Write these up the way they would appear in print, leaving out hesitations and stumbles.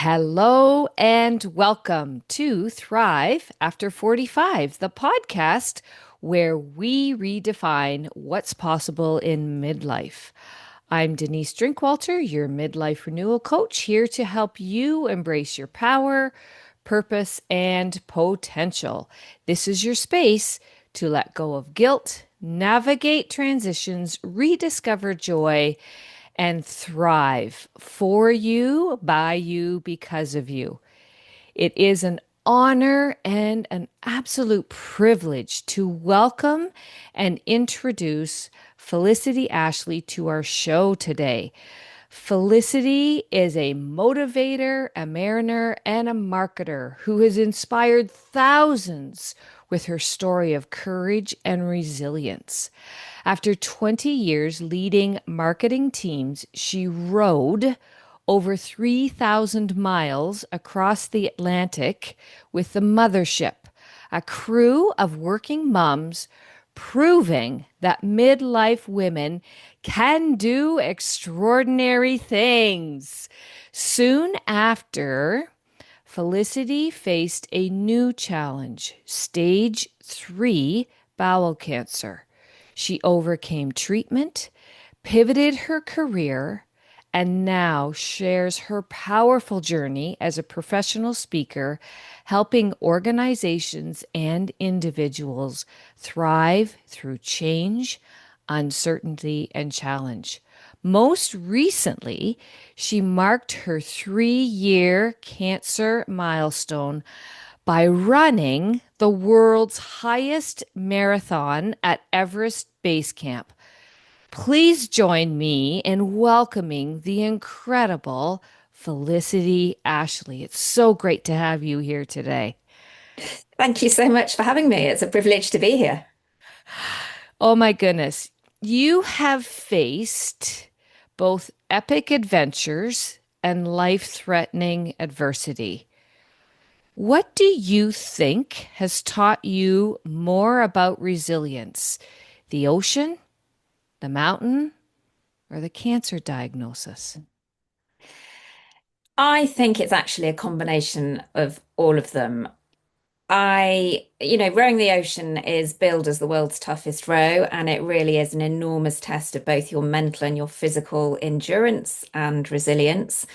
Hello and welcome to Thrive After 45, the podcast where we redefine what's possible in midlife. I'm Denise Drinkwalter, your midlife renewal coach, here to help you embrace your power, purpose, and potential. This is your space to let go of guilt, navigate transitions, rediscover joy, and thrive for you, by you, because of you. It is an honor and an absolute privilege to welcome and introduce Felicity Ashley to our show today. Felicity is a motivator, a mariner, and a marketer who has inspired thousands with her story of courage and resilience. After 20 years leading marketing teams, she rode over 3,000 miles across the Atlantic with the mothership, a crew of working moms proving that midlife women can do extraordinary things. Soon after, Felicity faced a new challenge, stage 3 bowel cancer. She overcame treatment, pivoted her career, and now shares her powerful journey as a professional speaker, helping organizations and individuals thrive through change, uncertainty, and challenge. Most recently, she marked her 3-year cancer milestone by running the world's highest marathon at Everest Base Camp. Please join me in welcoming the incredible Felicity Ashley. It's so great to have you here today. Thank you so much for having me. It's a privilege to be here. Oh my goodness. You have faced both epic adventures and life-threatening adversity. What do you think has taught you more about resilience? The ocean, the mountain, or the cancer diagnosis? I think it's actually a combination of all of them. Rowing the ocean is billed as the world's toughest row, and it really is an enormous test of both your mental and your physical endurance and resilience.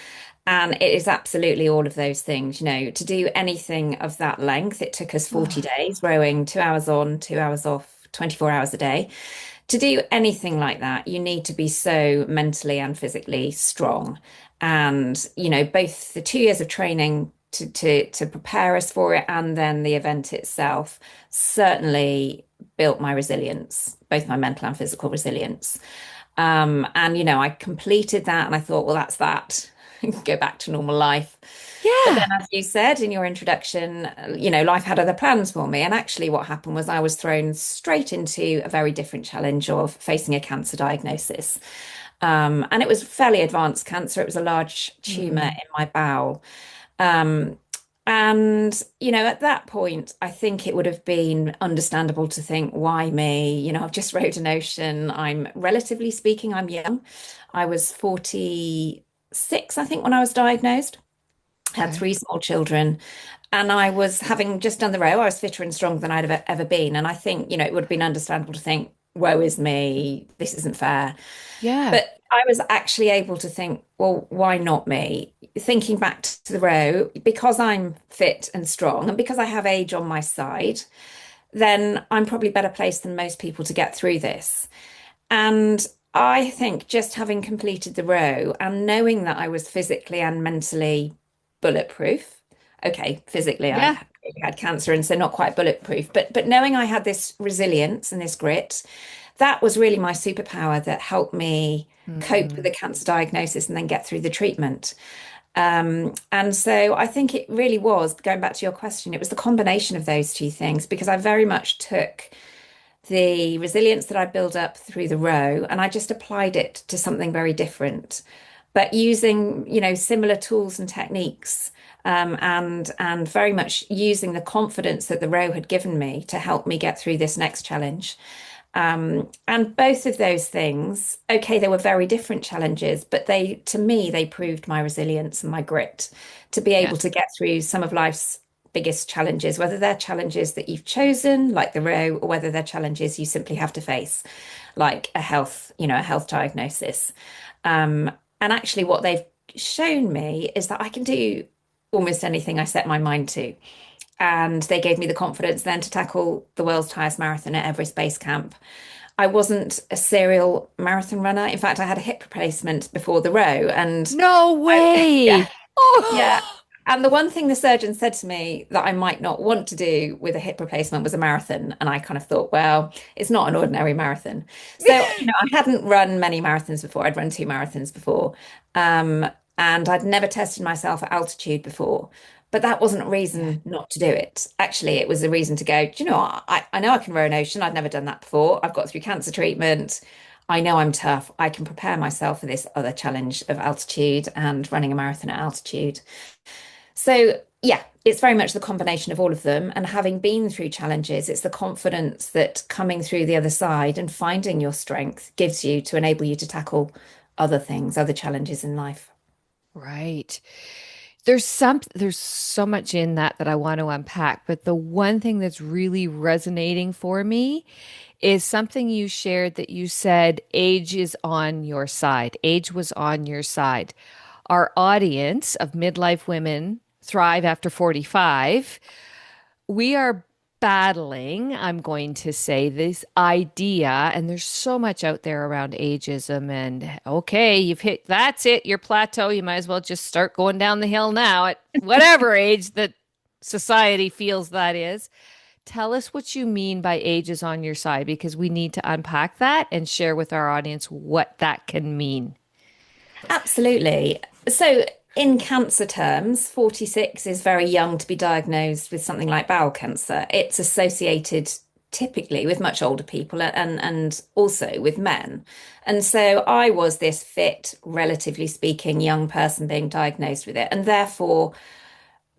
And it is absolutely all of those things. To do anything of that length, it took us 40 Oh, days, rowing 2 hours on, 2 hours off, 24 hours a day. To do anything like that, you need to be so mentally and physically strong. And, both the 2 years of training to prepare us for it and then the event itself certainly built my resilience, both my mental and physical resilience. I completed that and I thought, well, that's that. Go back to normal life. But then, yeah. as you said in your introduction, life had other plans for me. And actually, what happened was I was thrown straight into a very different challenge of facing a cancer diagnosis. And it was fairly advanced cancer. It was a large tumor Mm. in my bowel. Um, and at that point, I think it would have been understandable to think, why me? I've just rode an ocean. Relatively speaking, I'm young. I was 46, I think, when I was diagnosed. Had Okay. 3 small children, and I was having just done the row. I was fitter and stronger than I'd ever been. And I think, it would have been understandable to think, woe is me, this isn't fair. Yeah. But I was actually able to think, well, why not me? Thinking back to the row, because I'm fit and strong and because I have age on my side, then I'm probably better placed than most people to get through this. And I think just having completed the row and knowing that I was physically and mentally bulletproof. Okay, physically I Yeah. had cancer and so not quite bulletproof, but knowing I had this resilience and this grit, that was really my superpower that helped me cope with Mm. the cancer diagnosis and then get through the treatment. And so I think it really was, going back to your question, it was the combination of those two things because I very much took the resilience that I built up through the row and I just applied it to something very different, but using, similar tools and techniques, and very much using the confidence that the row had given me to help me get through this next challenge. And both of those things, okay, they were very different challenges, but to me, they proved my resilience and my grit to be Yeah. able to get through some of life's biggest challenges, whether they're challenges that you've chosen, like the row, or whether they're challenges you simply have to face, like a health diagnosis. Um, and actually, what they've shown me is that I can do almost anything I set my mind to. And they gave me the confidence then to tackle the world's highest marathon at Everest Base Camp. I wasn't a serial marathon runner. In fact, I had a hip replacement before the row. And No yeah, way. yeah. Oh, And the one thing the surgeon said to me that I might not want to do with a hip replacement was a marathon. And I kind of thought, well, it's not an ordinary marathon. So, I hadn't run many marathons before. I'd run two marathons before. Um, and I'd never tested myself at altitude before. But that wasn't a yeah. reason not to do it. Actually, it was a reason to go, do you know what? I know I can row an ocean. I've never done that before. I've got through cancer treatment. I know I'm tough. I can prepare myself for this other challenge of altitude and running a marathon at altitude. So, yeah, it's very much the combination of all of them. And having been through challenges, it's the confidence that coming through the other side and finding your strength gives you to enable you to tackle other things, other challenges in life. Right. There's so much in that I want to unpack, but the one thing that's really resonating for me is something you shared that you said age is on your side. Age was on your side. Our audience of midlife women thrive after 45. We are battling, I'm going to say, this idea, and there's so much out there around ageism. And okay, you've hit that's it, your plateau. You might as well just start going down the hill now at whatever age that society feels that is. Tell us what you mean by age is on your side, because we need to unpack that and share with our audience what that can mean. Absolutely. So, in cancer terms, 46 is very young to be diagnosed with something like bowel cancer. It's associated typically with much older people and also with men. And so I was this fit, relatively speaking, young person being diagnosed with it. And therefore,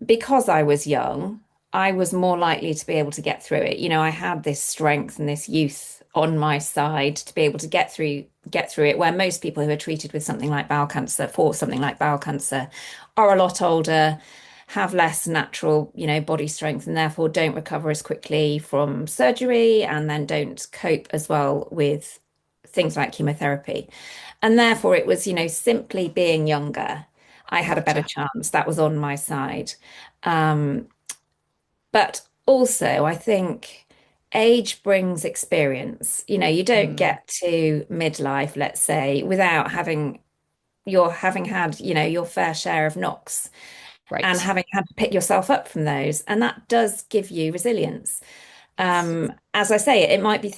because I was young, I was more likely to be able to get through it. I had this strength and this youth on my side to be able to get through it, where most people who are treated with something like bowel cancer for something like bowel cancer are a lot older, have less natural, body strength, and therefore don't recover as quickly from surgery and then don't cope as well with things like chemotherapy. And therefore it was, simply being younger, I had a better Gotcha. chance. That was on my side. Um, but also, I think age brings experience. You don't Mm, get to midlife, let's say, without having had, your fair share of knocks and right. having had to pick yourself up from those. And that does give you resilience. Yes. As I say, it might be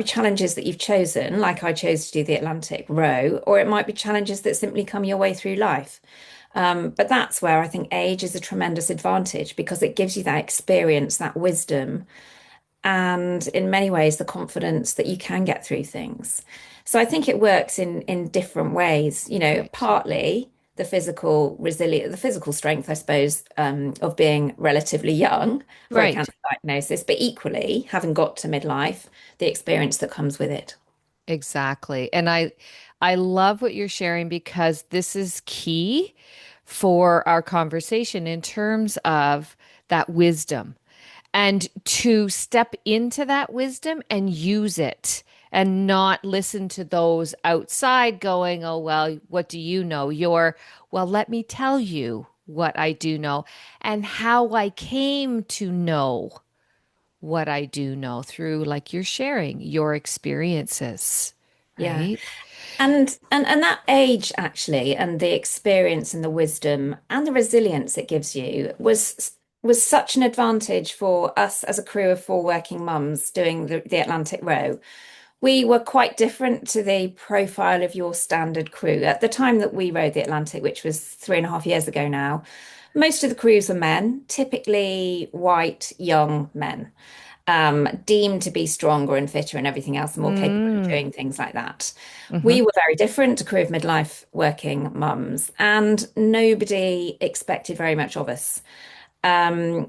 challenges that you've chosen, like I chose to do the Atlantic row, or it might be challenges that simply come your way through life. But that's where I think age is a tremendous advantage because it gives you that experience, that wisdom, and in many ways, the confidence that you can get through things. So I think it works in different ways, Right. partly the physical strength, I suppose, of being relatively young for a Right. cancer diagnosis, but equally having got to midlife, the experience that comes with it. Exactly. And I love what you're sharing because this is key for our conversation in terms of that wisdom and to step into that wisdom and use it and not listen to those outside going, "Oh, well, what do you know?" Well, let me tell you what I do know and how I came to know what I do know through, like you're sharing your experiences, Yeah. right? And that age actually and the experience and the wisdom and the resilience it gives you was such an advantage for us as a crew of four working mums doing the Atlantic row. We were quite different to the profile of your standard crew. At the time that we rowed the Atlantic, which was 3.5 years ago now, most of the crews were men, typically white, young men, deemed to be stronger and fitter and everything else, and more capable of Mm. doing things like that. Hmm. We were very different, a crew of midlife working mums, and nobody expected very much of us. Um,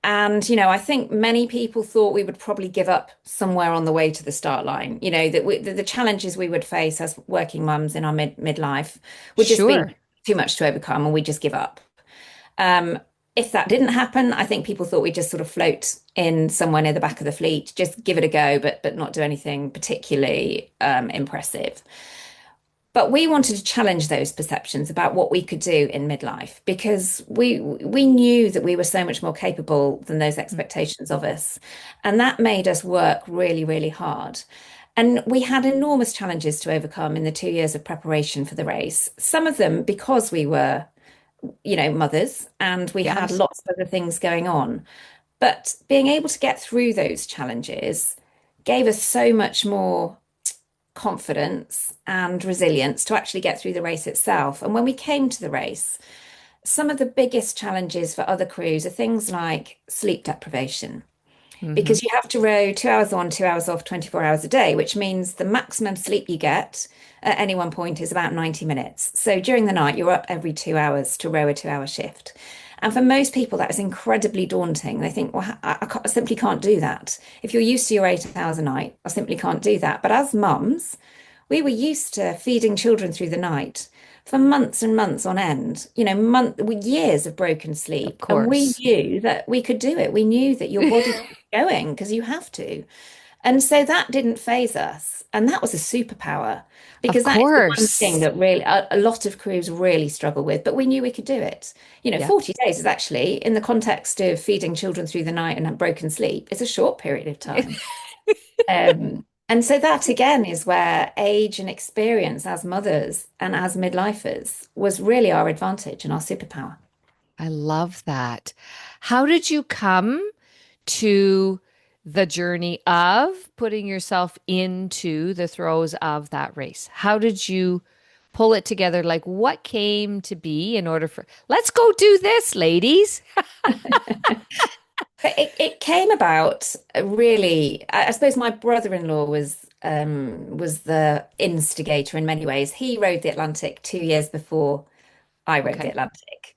And, I think many people thought we would probably give up somewhere on the way to the start line. That the challenges we would face as working mums in our midlife would just be Sure. too much to overcome and we just give up. Um, if that didn't happen, I think people thought we'd just sort of float in somewhere near the back of the fleet, just give it a go, but not do anything particularly impressive. But we wanted to challenge those perceptions about what we could do in midlife because we knew that we were so much more capable than those expectations of us. And that made us work really, really hard. And we had enormous challenges to overcome in the 2 years of preparation for the race. Some of them because we were, mothers and we had Yes. lots of other things going on. But being able to get through those challenges gave us so much more confidence and resilience to actually get through the race itself. And when we came to the race, some of the biggest challenges for other crews are things like sleep deprivation, Hmm. because you have to row 2 hours on, 2 hours off, 24 hours a day, which means the maximum sleep you get at any one point is about 90 minutes. So during the night, you're up every 2 hours to row a 2 hour shift. And for most people, that is incredibly daunting. They think, well, I simply can't do that. If you're used to your 8 hours a night, I simply can't do that. But as mums, we were used to feeding children through the night for months and months on end, years of broken Of sleep. And we course. knew that we could do it. We knew that your body keeps going because you have to. And so that didn't phase us. And that was a superpower Of because that is the one thing course. that really a lot of crews really struggle with, but we knew we could do it. Yep. 40 days is actually, in the context of feeding children through the night and have broken sleep, is a short period of time. And so that again is where age and experience as mothers and as midlifers was really our advantage and our superpower. I love that. How did you come to the journey of putting yourself into the throes of that race? How did you pull it together? Like, what came to be in order for, let's go do this, ladies? But it came about really, I suppose my brother-in-law was the instigator in many ways. He rode the Atlantic 2 years before I rode the Okay. Atlantic.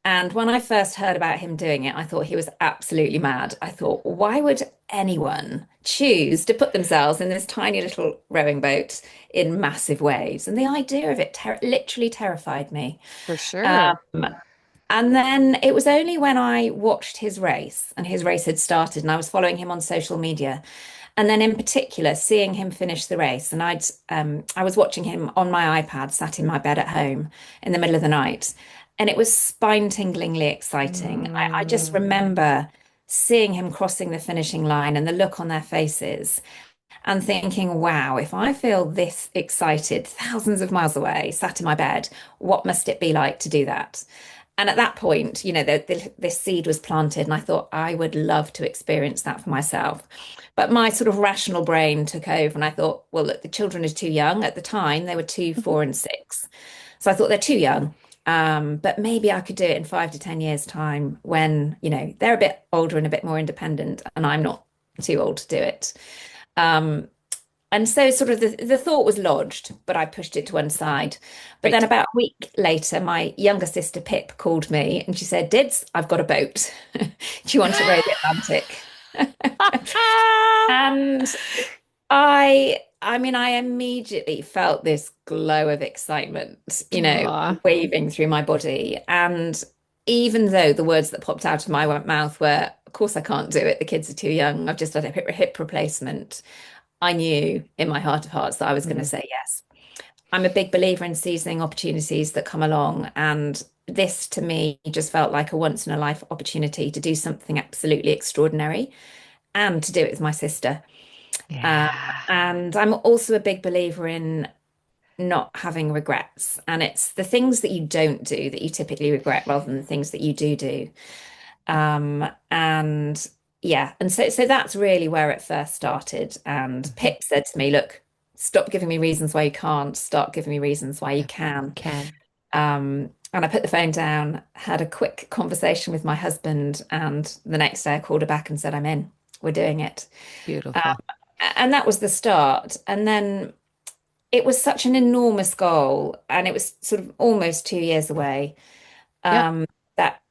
And when I first heard about him doing it, I thought he was absolutely mad. I thought, why would anyone choose to put themselves in this tiny little rowing boat in massive waves? And the idea of it literally terrified me. For Um, sure. and then it was only when I watched his race and his race had started and I was following him on social media. And then in particular, seeing him finish the race. And I was watching him on my iPad, sat in my bed at home in the middle of the night. And it was spine-tinglingly exciting. I just Mm, remember seeing him crossing the finishing line and the look on their faces and thinking, wow, if I feel this excited thousands of miles away, sat in my bed, what must it be like to do that? And at that point, this seed was planted, and I thought I would love to experience that for myself. But my sort of rational brain took over, and I thought, well, look, the children are too young. At the time, they were two, mhm. 4, and 6. So I thought they're too young. But maybe I could do it in 5 to 10 years' time when, they're a bit older and a bit more independent, and I'm not too old to do it. Um, and so sort of the thought was lodged, but I pushed it to one side. But then Right. about a week later, my younger sister Pip called me and she said, Dids, I've got a boat. Do you want to row the Atlantic? And I immediately felt this glow of excitement, Aw. waving through my body. And even though the words that popped out of my mouth were, of course I can't do it, the kids are too young, I've just had a hip replacement. I knew in my heart of hearts that I was going to Mm, say yes. I'm a big believer in seizing opportunities that come along, and this to me just felt like a once in a life opportunity to do something absolutely extraordinary and to do it with my sister. Um, yeah. and I'm also a big believer in not having regrets, and it's the things that you don't do that you typically regret rather than the things that you do do. And yeah, and so that's really where it first started. And Mhm. Pip said to me, look, stop giving me reasons why you can't, start giving me reasons why you Yeah. can. Can. And I put the phone down, had a quick conversation with my husband, and the next day I called her back and said, I'm in, we're doing it. Um, Beautiful. and that was the start. And then it was such an enormous goal, and it was sort of almost 2 years away. Yep. That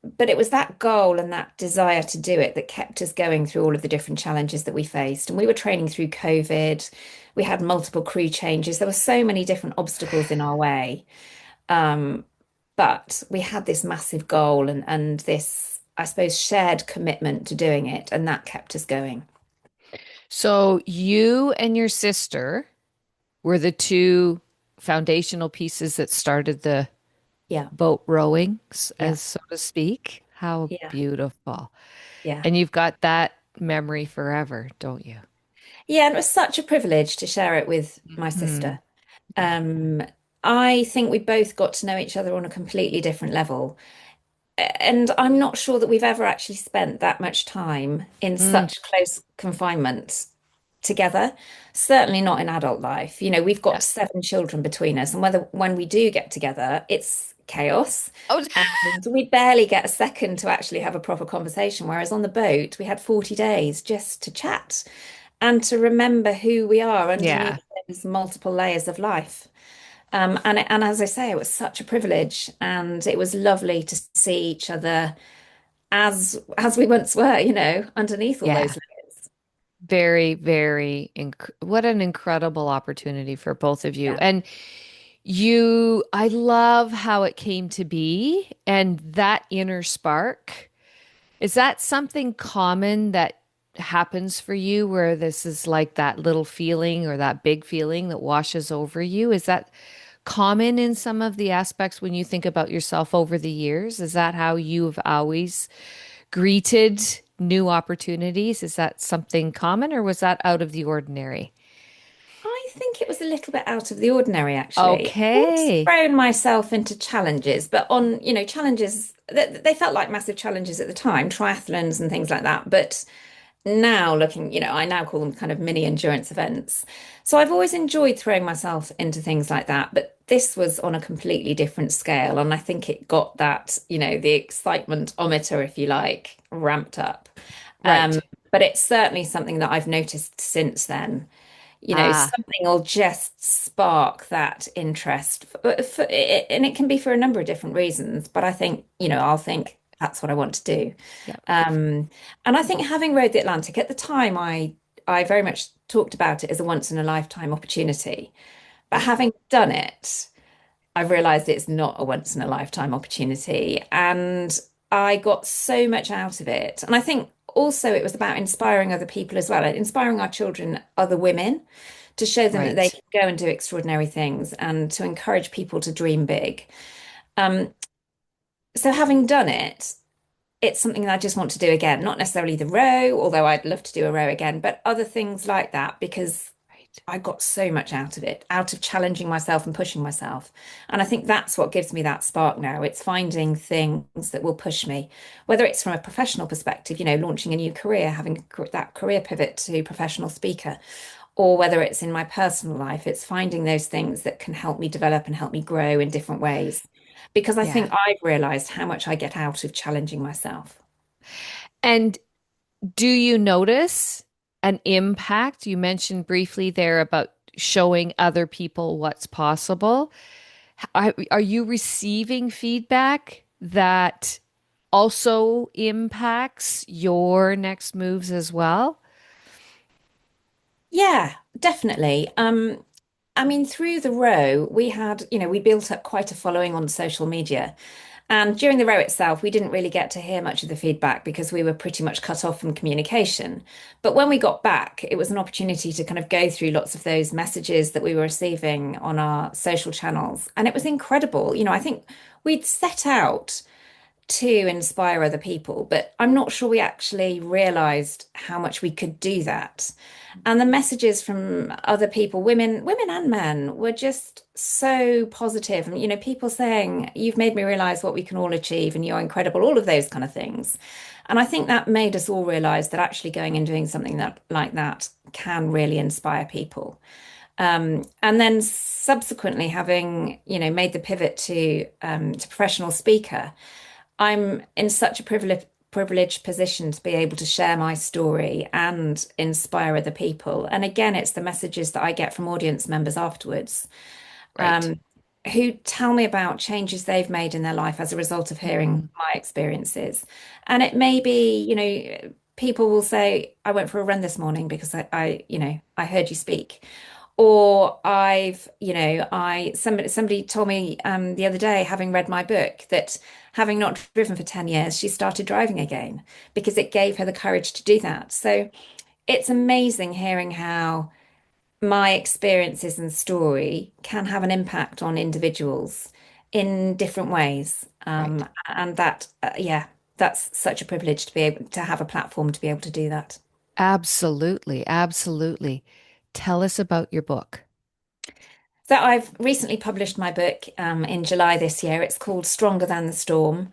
but it was that goal and that desire to do it that kept us going through all of the different challenges that we faced. And we were training through COVID. We had multiple crew changes. There were so many different obstacles in our way. Um, but we had this massive goal and this, I suppose, shared commitment to doing it, and that kept us going. So you and your sister were the two foundational pieces that started the Yeah, boat rowing, yeah, as so to speak. How yeah, beautiful. yeah. And you've got that memory forever, don't you? Yeah, and it was such a privilege to share it with my Hmm. sister. Yeah. Um, I think we both got to know each other on a completely different level. And I'm not sure that we've ever actually spent that much time in Mm, such close confinement together. Certainly not in adult life. You know, we've yeah. got 7 children between us, and whether when we do get together, it's chaos. Oh, And we barely get a second to actually have a proper conversation. Whereas on the boat, we had 40 days just to chat and to remember who we are yeah. underneath those multiple layers of life. And as I say, it was such a privilege, and it was lovely to see each other as we once were, underneath all those Yeah. layers. Very, very, what an incredible opportunity for both of you. Yeah. And I love how it came to be and that inner spark. Is that something common that happens for you where this is like that little feeling or that big feeling that washes over you? Is that common in some of the aspects when you think about yourself over the years? Is that how you've always greeted new opportunities? Is that something common or was that out of the ordinary? I think it was a little bit out of the ordinary, actually. I've always Okay. thrown myself into challenges, but challenges that they felt like massive challenges at the time, triathlons and things like that. But now looking, I now call them kind of mini endurance events. So I've always enjoyed throwing myself into things like that, but this was on a completely different scale. And I think it got that, the excitement-ometer, if you like, ramped up. Um, Right. but it's certainly something that I've noticed since then. Ah, Something will just spark that interest, and it can be for a number of different reasons. But I think, I'll think that's what I want to do. yeah. Um, and I think having rode the Atlantic at the time, I very much talked about it as a once in a lifetime opportunity. But having done it, I've realized it's not a once in a lifetime opportunity. And I got so much out of it. And I think also it was about inspiring other people as well, like inspiring our children, other women, to show them that they Right. can go and do extraordinary things and to encourage people to dream big. Um, so having done it, it's something that I just want to do again. Not necessarily the row, although I'd love to do a row again, but other things like that because Right. I got so much out of it, out of challenging myself and pushing myself. And I think that's what gives me that spark now. It's finding things that will push me, whether it's from a professional perspective, launching a new career, having that career pivot to professional speaker, or whether it's in my personal life, it's finding those things that can help me develop and help me grow in different ways. Because I Yeah. think I've realized how much I get out of challenging myself. And do you notice an impact? You mentioned briefly there about showing other people what's possible. Are you receiving feedback that also impacts your next moves as well? Yeah, definitely. I mean, through the row, we built up quite a following on social media. And during the row itself, we didn't really get to hear much of the feedback because we were pretty much cut off from communication. But when we got back, it was an opportunity to kind of go through lots of those messages that we were receiving on our social channels. And it was incredible. I think we'd set out to inspire other people, but I'm not sure we actually realized how much we could do that. And the messages from other people, women and men, were just so positive. And, people saying, "You've made me realize what we can all achieve and you're incredible," all of those kind of things. And I think that made us all realize that actually going and doing something that like that can really inspire people. And then subsequently having, made the pivot to professional speaker, I'm in such a privileged position to be able to share my story and inspire other people. And again, it's the messages that I get from audience members afterwards. Right. who tell me about changes they've made in their life as a result of hearing Mm, my experiences. And it may be, people will say, I went for a run this morning because I heard you speak. Or somebody told me the other day, having read my book, that having not driven for 10 years, she started driving again because it gave her the courage to do that. So it's amazing hearing how my experiences and story can have an impact on individuals in different ways. right. And yeah, that's such a privilege to be able to have a platform to be able to do that. Absolutely. Absolutely. Tell us about your book. So I've recently published my book in July this year. It's called Stronger Than the Storm.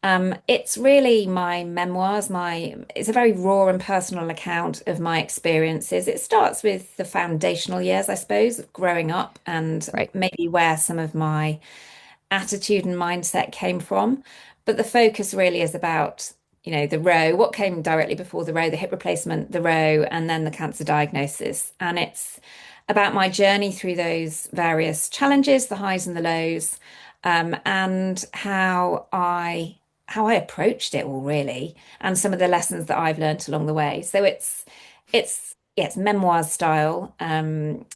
It's really my memoirs, it's a very raw and personal account of my experiences. It starts with the foundational years, I suppose, of growing up and Right. maybe where some of my attitude and mindset came from. But the focus really is about, the row, what came directly before the row, the hip replacement, the row, and then the cancer diagnosis. And it's about my journey through those various challenges, the highs and the lows, and how I approached it all really, and some of the lessons that I've learned along the way. So it's memoir style.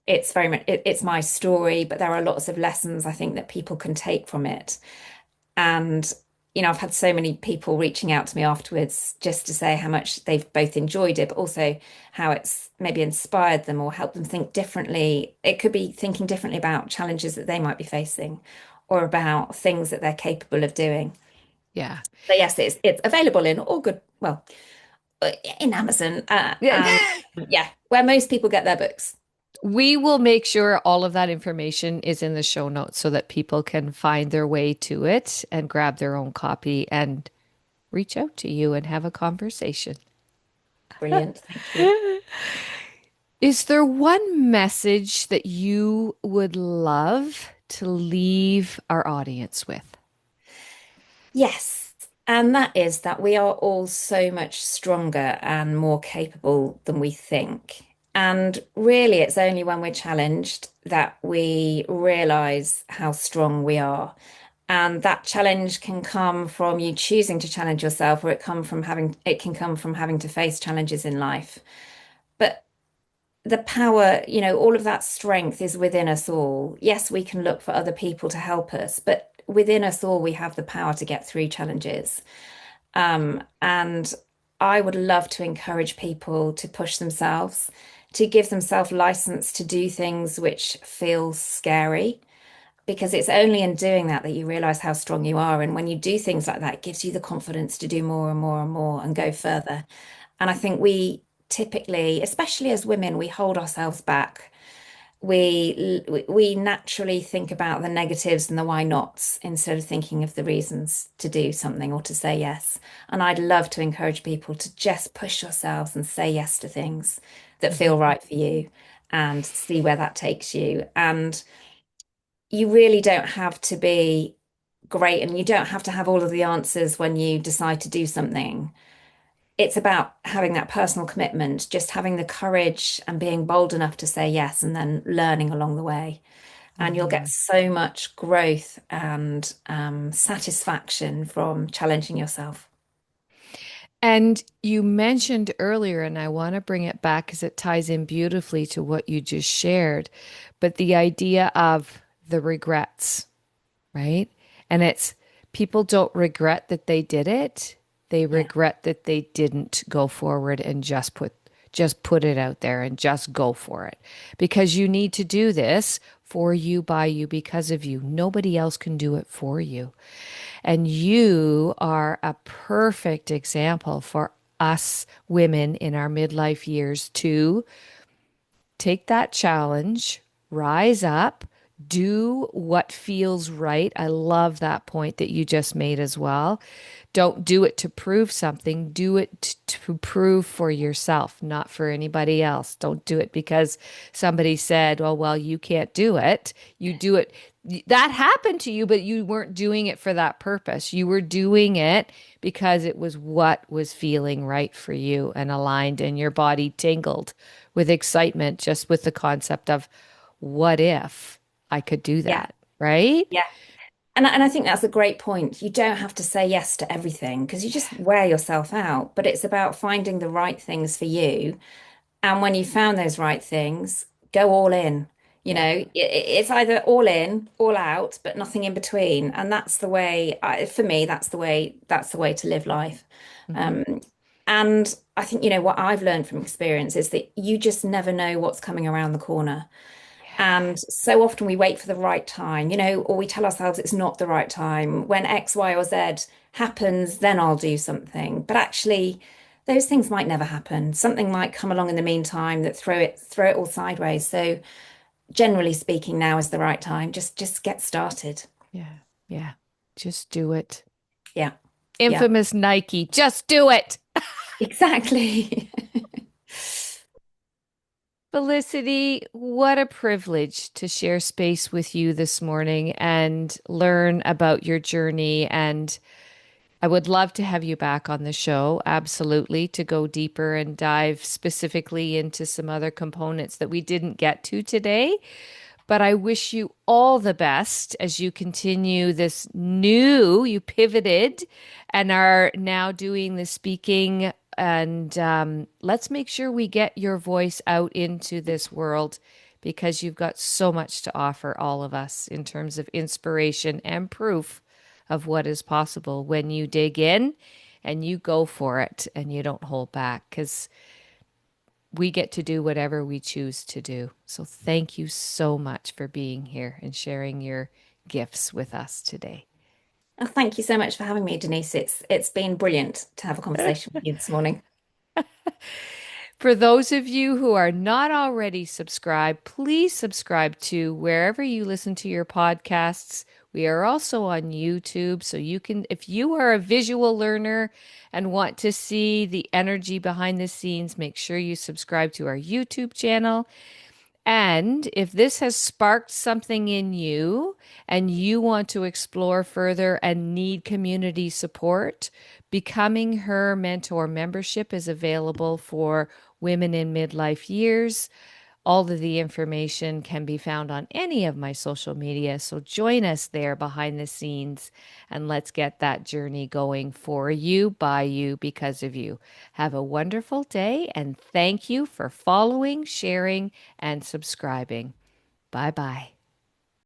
It's very much it's my story, but there are lots of lessons I think that people can take from it. And I've had so many people reaching out to me afterwards just to say how much they've both enjoyed it, but also how it's maybe inspired them or helped them think differently. It could be thinking differently about challenges that they might be facing or about things that they're capable of doing. Yeah. So yes, it's available in all good, well, in Amazon, Yeah. and yeah, where most people get their books. We will make sure all of that information is in the show notes so that people can find their way to it and grab their own copy and reach out to you and have a conversation. Brilliant, thank you. Is there one message that you would love to leave our audience with? Yes, and that is that we are all so much stronger and more capable than we think. And really, it's only when we're challenged that we realize how strong we are. And that challenge can come from you choosing to challenge yourself, or it can come from having to face challenges in life. But the power, all of that strength is within us all. Yes, we can look for other people to help us, but within us all, we have the power to get through challenges. And I would love to encourage people to push themselves, to give themselves license to do things which feel scary, because it's only in doing that that you realize how strong you are. And when you do things like that, it gives you the confidence to do more and more and more and go further. And I think we typically, especially as women, we hold ourselves back. We naturally think about the negatives and the why nots instead of thinking of the reasons to do something or to say yes. And I'd love to encourage people to just push yourselves and say yes to things that Mhm. feel right for you and see where that takes you. And you really don't have to be great and you don't have to have all of the answers when you decide to do something. It's about having that personal commitment, just having the courage and being bold enough to say yes and then learning along the way. And you'll get Mhm. so much growth and satisfaction from challenging yourself. And you mentioned earlier, and I want to bring it back because it ties in beautifully to what you just shared, but the idea of the regrets, right? And it's people don't regret that they did it. They Yeah, regret that they didn't go forward and just put it out there and just go for it. Because you need to do this for you, by you, because of you. Nobody else can do it for you. And you are a perfect example for us women in our midlife years to take that challenge, rise up, do what feels right. I love that point that you just made as well. Don't do it to prove something, do it to prove for yourself, not for anybody else. Don't do it because somebody said, "Oh, well, you can't do it." You do it. That happened to you, but you weren't doing it for that purpose. You were doing it because it was what was feeling right for you and aligned, and your body tingled with excitement just with the concept of what if I could do yeah, that? right? Yeah. And I think that's a great point. You don't have to say yes to everything because you just wear yourself out, but it's about finding the right things for you. And when you found those right things, go all in. Yeah. It's either all in, all out, but nothing in between. And that's the way, for me, that's the way to live life. Hmm. Um, and I think, what I've learned from experience is that you just never know what's coming around the corner. Yeah. And so often we wait for the right time, or we tell ourselves it's not the right time. When X, Y, or Z happens, then I'll do something. But actually, those things might never happen. Something might come along in the meantime that throw it all sideways. So generally speaking, now is the right time. Just get started. Yeah. Yeah. Just do it. Yeah. Yeah. Infamous Nike. Just do it. Exactly. Felicity, what a privilege to share space with you this morning and learn about your journey. And I would love to have you back on the show, absolutely, to go deeper and dive specifically into some other components that we didn't get to today. But I wish you all the best as you continue you pivoted and are now doing the speaking. And let's make sure we get your voice out into this world because you've got so much to offer all of us in terms of inspiration and proof of what is possible when you dig in and you go for it and you don't hold back. Because we get to do whatever we choose to do. So thank you so much for being here and sharing your gifts with us today. Oh, thank you so much for having me, Denise. It's been brilliant to have a conversation with you this morning. For those of you who are not already subscribed, please subscribe to wherever you listen to your podcasts. We are also on YouTube, so you can, if you are a visual learner and want to see the energy behind the scenes, make sure you subscribe to our YouTube channel. And if this has sparked something in you and you want to explore further and need community support, Becoming Her Mentor membership is available for women in midlife years. All of the information can be found on any of my social media. So join us there behind the scenes and let's get that journey going for you, by you, because of you. Have a wonderful day and thank you for following, sharing, and subscribing. Bye bye.